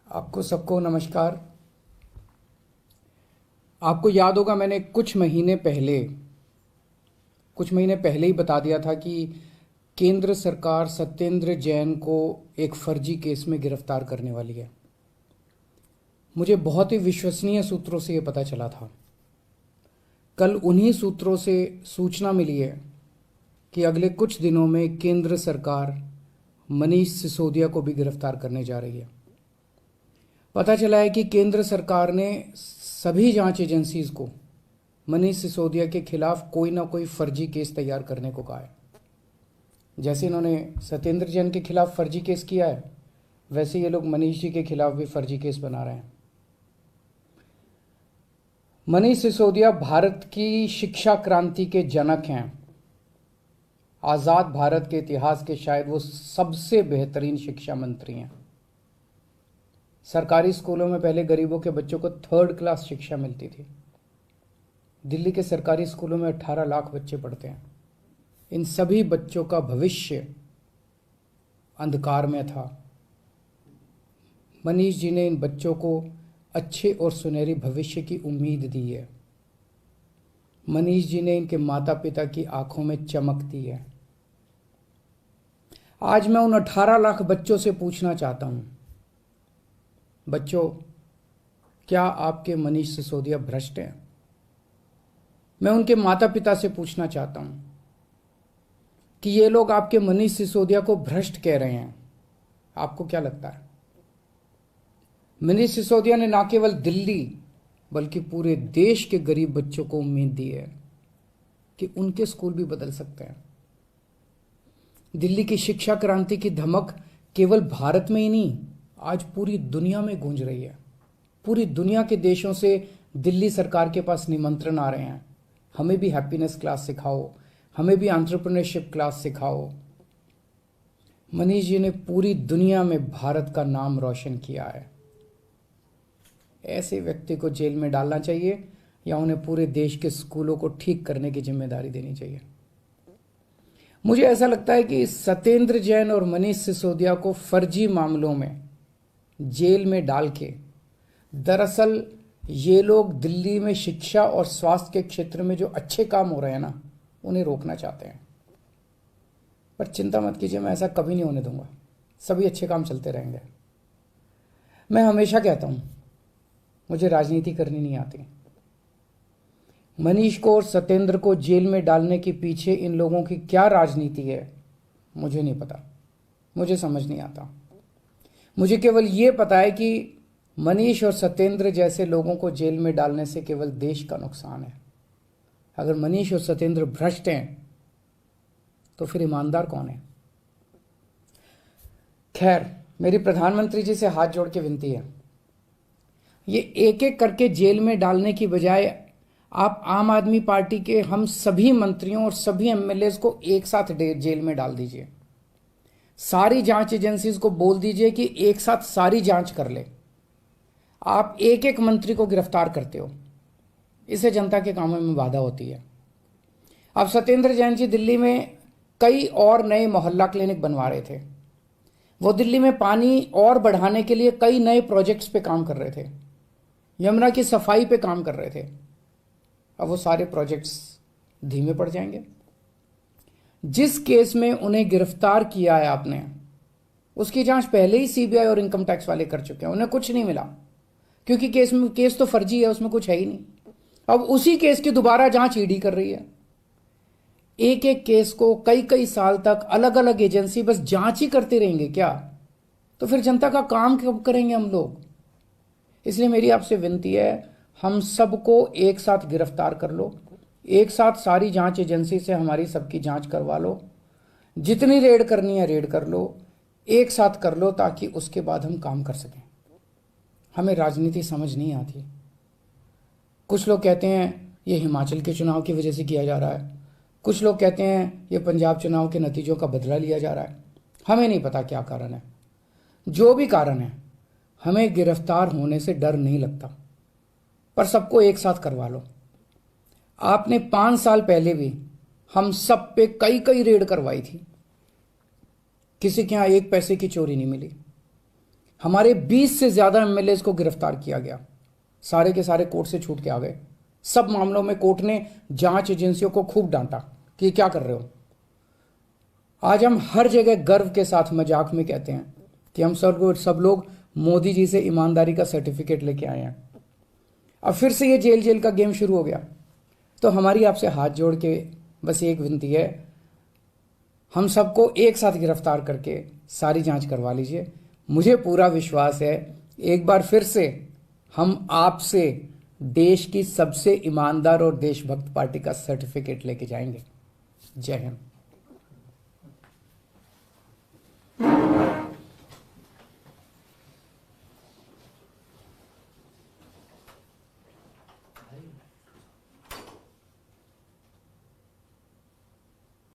आपको सबको नमस्कार। आपको याद होगा मैंने कुछ महीने पहले ही बता दिया था कि केंद्र सरकार सत्येंद्र जैन को एक फर्जी केस में गिरफ्तार करने वाली है। मुझे बहुत ही विश्वसनीय सूत्रों से यह पता चला था। कल उन्हीं सूत्रों से सूचना मिली है कि अगले कुछ दिनों में केंद्र सरकार मनीष सिसोदिया को भी गिरफ्तार करने जा रही है। पता चला है कि केंद्र सरकार ने सभी जांच एजेंसीज को मनीष सिसोदिया के खिलाफ कोई ना कोई फर्जी केस तैयार करने को कहा है। जैसे इन्होंने सत्येंद्र जैन के खिलाफ फर्जी केस किया है, वैसे ये लोग मनीष जी के खिलाफ भी फर्जी केस बना रहे हैं। मनीष सिसोदिया भारत की शिक्षा क्रांति के जनक हैं। आजाद भारत के इतिहास के शायद वो सबसे बेहतरीन शिक्षा मंत्री हैं। सरकारी स्कूलों में पहले गरीबों के बच्चों को 3rd क्लास शिक्षा मिलती थी। दिल्ली के सरकारी स्कूलों में 18 लाख बच्चे पढ़ते हैं। इन सभी बच्चों का भविष्य अंधकार में था। मनीष जी ने इन बच्चों को अच्छे और सुनहरी भविष्य की उम्मीद दी है। मनीष जी ने इनके माता पिता की आंखों में चमक दी है। आज मैं उन 18 लाख बच्चों से पूछना चाहता हूं, बच्चों, क्या आपके मनीष सिसोदिया भ्रष्ट हैं? मैं उनके माता पिता से पूछना चाहता हूं कि ये लोग आपके मनीष सिसोदिया को भ्रष्ट कह रहे हैं, आपको क्या लगता है? मनीष सिसोदिया ने न केवल दिल्ली बल्कि पूरे देश के गरीब बच्चों को उम्मीद दी है कि उनके स्कूल भी बदल सकते हैं। दिल्ली की शिक्षा क्रांति की धमक केवल भारत में ही नहीं, आज पूरी दुनिया में गूंज रही है। पूरी दुनिया के देशों से दिल्ली सरकार के पास निमंत्रण आ रहे हैं, हमें भी हैप्पीनेस क्लास सिखाओ, हमें भी एंटरप्रेन्योरशिप क्लास सिखाओ। मनीष जी ने पूरी दुनिया में भारत का नाम रोशन किया है। ऐसे व्यक्ति को जेल में डालना चाहिए या उन्हें पूरे देश के स्कूलों को ठीक करने की जिम्मेदारी देनी चाहिए? मुझे ऐसा लगता है कि सत्येंद्र जैन और मनीष सिसोदिया को फर्जी मामलों में जेल में डाल के दरअसल ये लोग दिल्ली में शिक्षा और स्वास्थ्य के क्षेत्र में जो अच्छे काम हो रहे हैं ना, उन्हें रोकना चाहते हैं। पर चिंता मत कीजिए, मैं ऐसा कभी नहीं होने दूंगा। सभी अच्छे काम चलते रहेंगे। मैं हमेशा कहता हूं, मुझे राजनीति करनी नहीं आती। मनीष को और सत्येंद्र को जेल में डालने के पीछे इन लोगों की क्या राजनीति है, मुझे नहीं पता, मुझे समझ नहीं आता। मुझे केवल ये पता है कि मनीष और सत्येंद्र जैसे लोगों को जेल में डालने से केवल देश का नुकसान है। अगर मनीष और सत्येंद्र भ्रष्ट हैं तो फिर ईमानदार कौन है? खैर, मेरी प्रधानमंत्री जी से हाथ जोड़ के विनती है, ये एक एक करके जेल में डालने की बजाय आप आम आदमी पार्टी के हम सभी मंत्रियों और सभी एमएलए को एक साथ जेल में डाल दीजिए। सारी जांच एजेंसीज को बोल दीजिए कि एक साथ सारी जांच कर ले। आप एक एक मंत्री को गिरफ्तार करते हो, इससे जनता के कामों में बाधा होती है। अब सत्येंद्र जैन जी दिल्ली में कई और नए मोहल्ला क्लिनिक बनवा रहे थे। वो दिल्ली में पानी और बढ़ाने के लिए कई नए प्रोजेक्ट्स पे काम कर रहे थे, यमुना की सफाई पे काम कर रहे थे। अब वो सारे प्रोजेक्ट्स धीमे पड़ जाएंगे। जिस केस में उन्हें गिरफ्तार किया है आपने, उसकी जांच पहले ही सीबीआई और इनकम टैक्स वाले कर चुके हैं। उन्हें कुछ नहीं मिला क्योंकि केस तो फर्जी है, उसमें कुछ है ही नहीं। अब उसी केस की दोबारा जांच ईडी कर रही है। एक एक केस को कई कई साल तक अलग अलग एजेंसी बस जांच ही करते रहेंगे क्या? तो फिर जनता का काम कब करेंगे हम लोग? इसलिए मेरी आपसे विनती है, हम सबको एक साथ गिरफ्तार कर लो, एक साथ सारी जांच एजेंसी से हमारी सबकी जांच करवा लो। जितनी रेड करनी है रेड कर लो, एक साथ कर लो, ताकि उसके बाद हम काम कर सकें। हमें राजनीति समझ नहीं आती। कुछ लोग कहते हैं ये हिमाचल के चुनाव की वजह से किया जा रहा है, कुछ लोग कहते हैं ये पंजाब चुनाव के नतीजों का बदला लिया जा रहा है। हमें नहीं पता क्या कारण है। जो भी कारण है, हमें गिरफ्तार होने से डर नहीं लगता, पर सबको एक साथ करवा लो। आपने 5 साल पहले भी हम सब पे कई कई रेड करवाई थी, किसी के यहां 1 पैसे की चोरी नहीं मिली। हमारे 20 से ज्यादा एमएलएज को गिरफ्तार किया गया, सारे के सारे कोर्ट से छूट के आ गए। सब मामलों में कोर्ट ने जांच एजेंसियों को खूब डांटा कि ये क्या कर रहे हो। आज हम हर जगह गर्व के साथ मजाक में कहते हैं कि हम सब लोग मोदी जी से ईमानदारी का सर्टिफिकेट लेके आए हैं। अब फिर से ये जेल जेल का गेम शुरू हो गया। तो हमारी आपसे हाथ जोड़ के बस एक विनती है, हम सबको एक साथ गिरफ्तार करके सारी जांच करवा लीजिए। मुझे पूरा विश्वास है एक बार फिर से हम आपसे देश की सबसे ईमानदार और देशभक्त पार्टी का सर्टिफिकेट लेके जाएंगे। जय हिंद।